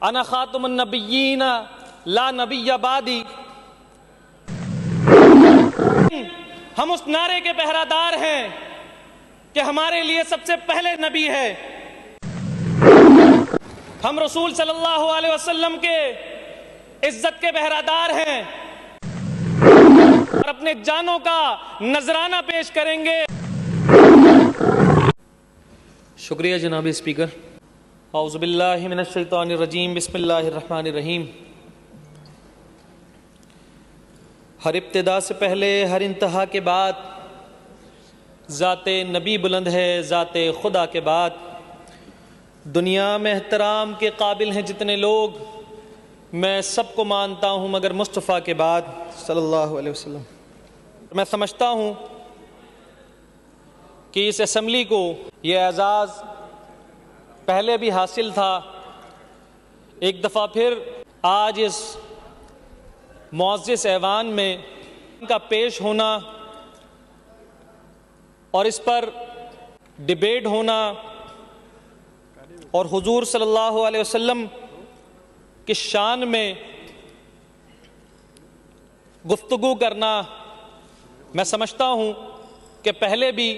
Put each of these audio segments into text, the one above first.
انا خاتم النبیین لا نبی بعدی۔ ہم اس نعرے کے پہرادار ہیں کہ ہمارے لیے سب سے پہلے نبی ہے۔ ہم رسول صلی اللہ علیہ وسلم کے عزت کے پہرادار ہیں اور اپنے جانوں کا نذرانہ پیش کریں گے۔ شکریہ جناب اسپیکر۔ اعوذ باللہ من الشیطان الرجیم، بسم اللہ الرحمن الرحیم۔ ہر ابتدا سے پہلے، ہر انتہا کے بعد ذات نبی بلند ہے، ذات خدا کے بعد دنیا میں احترام کے قابل ہیں جتنے لوگ، میں سب کو مانتا ہوں مگر مصطفیٰ کے بعد صلی اللہ علیہ وسلم۔ میں سمجھتا ہوں کہ اس اسمبلی کو یہ اعزاز پہلے بھی حاصل تھا، ایک دفعہ پھر آج اس معزز ایوان میں ان کا پیش ہونا اور اس پر ڈیبیٹ ہونا اور حضور صلی اللہ علیہ وسلم کی شان میں گفتگو کرنا، میں سمجھتا ہوں کہ پہلے بھی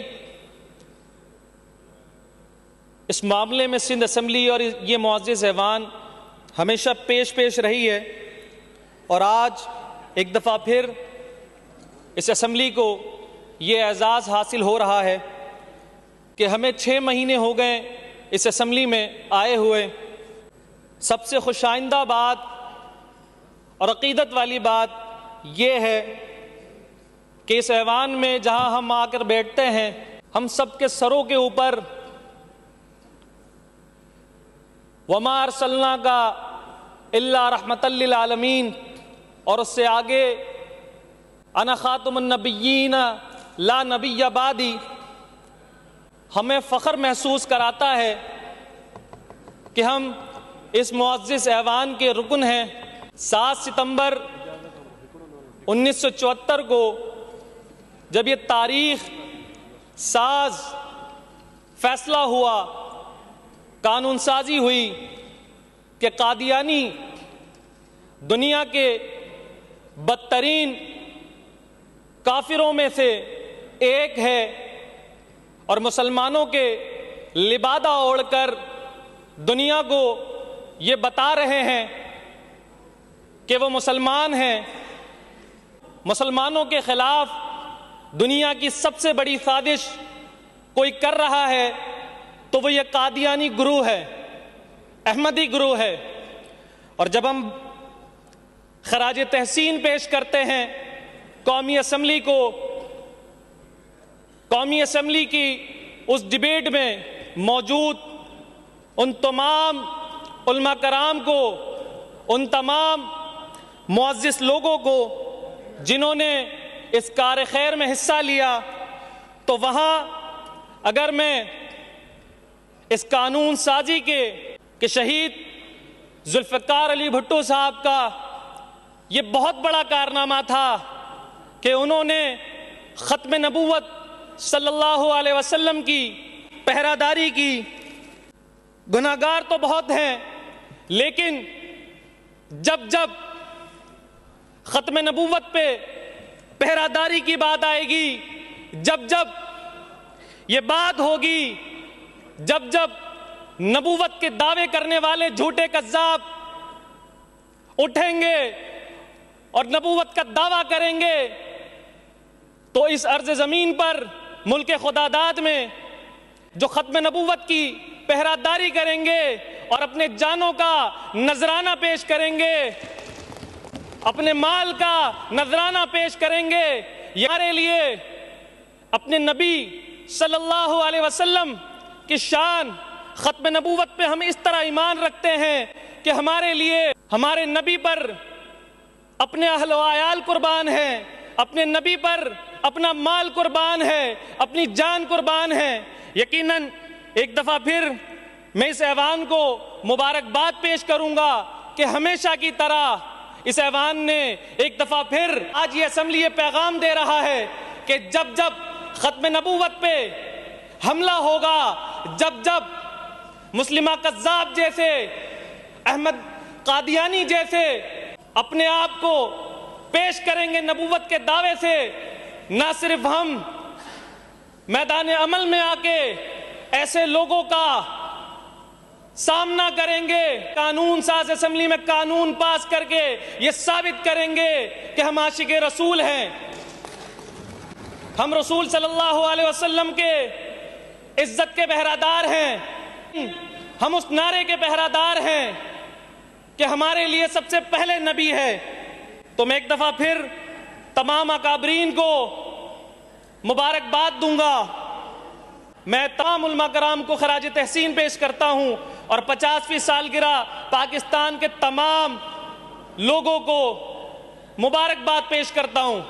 اس معاملے میں سندھ اسمبلی اور یہ معزز ایوان ہمیشہ پیش رہی ہے، اور آج ایک دفعہ پھر اس اسمبلی کو یہ اعزاز حاصل ہو رہا ہے کہ ہمیں 6 مہینے ہو گئے اس اسمبلی میں آئے ہوئے۔ سب سے خوش آئندہ بات اور عقیدت والی بات یہ ہے کہ اس ایوان میں جہاں ہم آ کر بیٹھتے ہیں، ہم سب کے سروں کے اوپر وَمَا أَرْسَلْنَاكَ إِلَّا رَحْمَةً لِّلْعَالَمِينَ اور اس سے آگے انا خاتم النبیین لا نبی بعدی، ہمیں فخر محسوس کراتا ہے کہ ہم اس معزز ایوان کے رکن ہیں۔ 7 ستمبر 1974 کو جب یہ تاریخ ساز فیصلہ ہوا، قانون سازی ہوئی کہ قادیانی دنیا کے بدترین کافروں میں سے ایک ہے اور مسلمانوں کے لبادہ اوڑھ کر دنیا کو یہ بتا رہے ہیں کہ وہ مسلمان ہیں، مسلمانوں کے خلاف دنیا کی سب سے بڑی سازش کوئی کر رہا ہے تو وہ یہ قادیانی گروہ ہے، احمدی گروہ ہے۔ اور جب ہم خراج تحسین پیش کرتے ہیں قومی اسمبلی کو، قومی اسمبلی کی اس ڈیبیٹ میں موجود ان تمام علماء کرام کو، ان تمام معزز لوگوں کو جنہوں نے اس کار خیر میں حصہ لیا، تو وہاں اگر میں اس قانون سازی کے شہید ذوالفقار علی بھٹو صاحب کا یہ بہت بڑا کارنامہ تھا کہ انہوں نے ختم نبوت صلی اللہ علیہ وسلم کی پہراداری کی۔ گناہگار تو بہت ہیں، لیکن جب ختم نبوت پہ پہراداری کی بات آئے گی، جب یہ بات ہوگی، جب نبوت کے دعوے کرنے والے جھوٹے کذاب اٹھیں گے اور نبوت کا دعویٰ کریں گے، تو اس ارض زمین پر ملک خداداد میں جو ختم نبوت کی پہراداری کریں گے اور اپنے جانوں کا نذرانہ پیش کریں گے، اپنے مال کا نذرانہ پیش کریں گے، ہمارے لیے اپنے نبی صلی اللہ علیہ وسلم کی شان، ختم نبوت پہ ہم اس طرح ایمان رکھتے ہیں کہ ہمارے لیے ہمارے نبی پر اپنے اہل و عیال قربان ہیں، اپنے نبی پر اپنا مال قربان ہے، اپنی جان قربان ہے۔ یقیناً ایک دفعہ پھر میں اس ایوان کو مبارکباد پیش کروں گا کہ ہمیشہ کی طرح اس ایوان نے ایک دفعہ پھر آج یہ اسمبلی یہ پیغام دے رہا ہے کہ جب ختم نبوت پہ حملہ ہوگا، جب مسلمہ قذاب جیسے قادیانی جیسے اپنے آپ کو پیش کریں گے نبوت کے دعوے سے، نہ صرف ہم میدان عمل میں آ کے ایسے لوگوں کا سامنا کریں گے، قانون ساز اسمبلی میں قانون پاس کر کے یہ ثابت کریں گے کہ ہم عاشق رسول ہیں، ہم رسول صلی اللہ علیہ وسلم کے عزت کے پہرادار ہیں، ہم اس نعرے کے پہرادار ہیں کہ ہمارے لیے سب سے پہلے نبی ہے۔ تو میں ایک دفعہ پھر تمام اکابرین کو مبارکباد دوں گا، میں تمام علماء کرام کو خراج تحسین پیش کرتا ہوں اور 50ویں سالگرہ پاکستان کے تمام لوگوں کو مبارکباد پیش کرتا ہوں۔